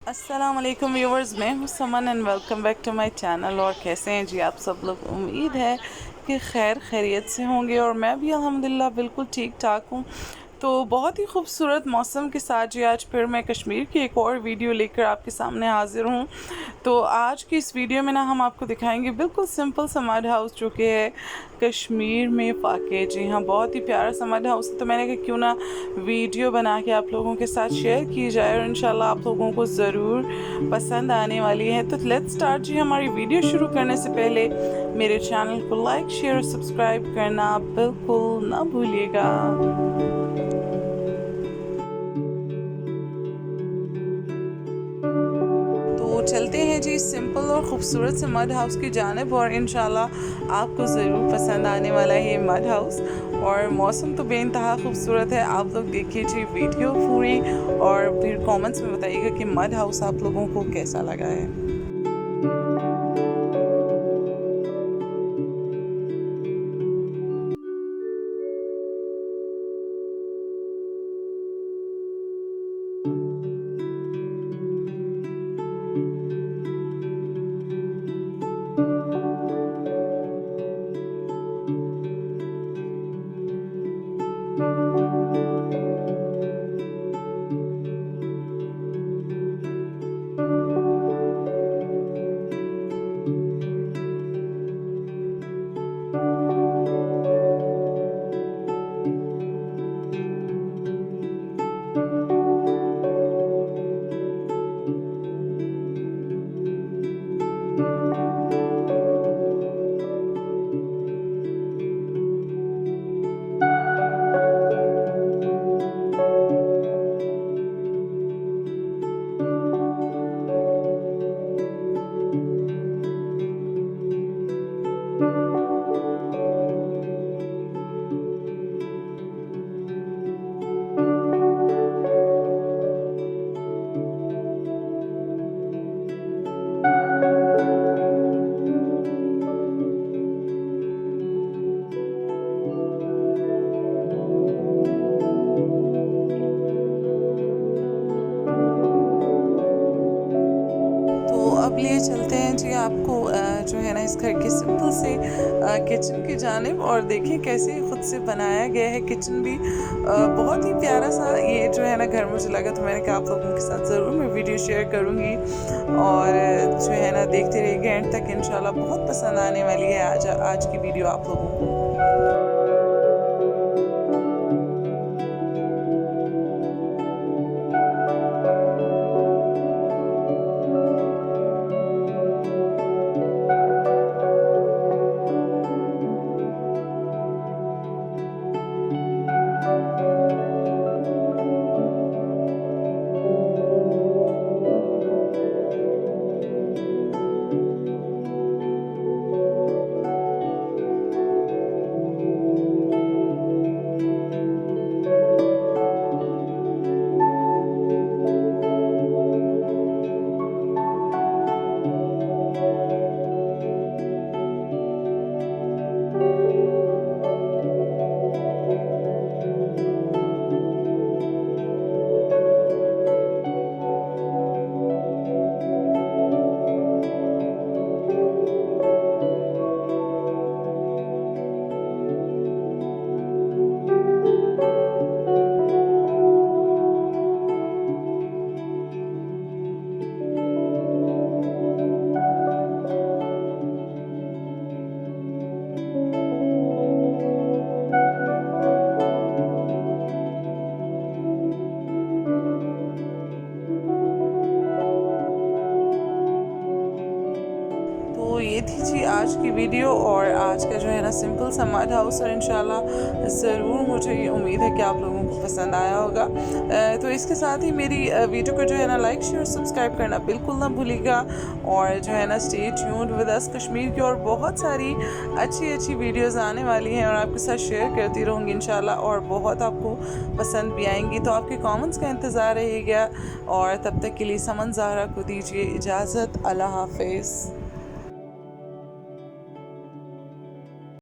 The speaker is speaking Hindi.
अस्सलाम वालेकुम व्यूवर्स, मैं हूँ Saman and welcome back to my channel. और कैसे हैं जी आप सब लोग? उम्मीद है कि खैर खैरियत से होंगे और मैं भी अल्हम्दुलिल्लाह बिल्कुल ठीक ठाक हूँ। तो बहुत ही खूबसूरत मौसम के साथ जी आज फिर मैं कश्मीर की एक और वीडियो लेकर आपके सामने हाज़िर हूँ। तो आज की इस वीडियो में ना हम आपको दिखाएंगे बिल्कुल सिंपल सा मड हाउस जो कि है कश्मीर में वाक़ई। जी हाँ, बहुत ही प्यारा सा मड हाउस है। तो मैंने कहा क्यों ना वीडियो बना के आप लोगों के साथ शेयर की जाए और इंशाल्लाह आप लोगों को ज़रूर पसंद आने वाली है। तो लेट्स स्टार्ट जी। हमारी वीडियो शुरू करने से पहले मेरे चैनल को लाइक शेयर और सब्सक्राइब करना बिल्कुल ना भूलिएगा। तो चलते हैं जी सिंपल और ख़ूबसूरत से मड हाउस की जानिब और इंशाल्लाह आपको ज़रूर पसंद आने वाला है ये मड हाउस। और मौसम तो बेइंतहा खूबसूरत है। आप लोग देखिए जी वीडियो पूरी और फिर कमेंट्स में बताइएगा कि मड हाउस आप लोगों को कैसा लगा है। अब लिए चलते हैं जी आपको जो है ना इस घर के सिंपल से किचन की जानिब और देखिए कैसे खुद से बनाया गया है किचन भी। बहुत ही प्यारा सा ये जो है ना घर मुझे लगा। तो मैंने कहा आप लोगों के साथ ज़रूर मैं वीडियो शेयर करूँगी और जो है ना देखते रहिएगा एंड तक। इंशाल्लाह बहुत पसंद आने वाली है आज की वीडियो आप लोगों को। तो ये थी जी आज की वीडियो और आज का जो है ना सिंपल सा मड हाउस। और इंशाल्लाह ज़रूर मुझे ये उम्मीद है कि आप लोगों को पसंद आया होगा। तो इसके साथ ही मेरी वीडियो को जो है ना लाइक शेयर सब्सक्राइब करना बिल्कुल ना भूलिएगा। और जो है ना stay tuned with us Kashmir की और बहुत सारी अच्छी वीडियोज़ आने वाली हैं और आपके साथ शेयर करती रहूँगी इंशाल्लाह। और बहुत आपको पसंद भी आएंगी। तो आपके कमेंट्स का इंतज़ार रहेगा और तब तक के लिए समन ज़हरा को दीजिए इजाज़त। अल्लाह हाफ़िज़।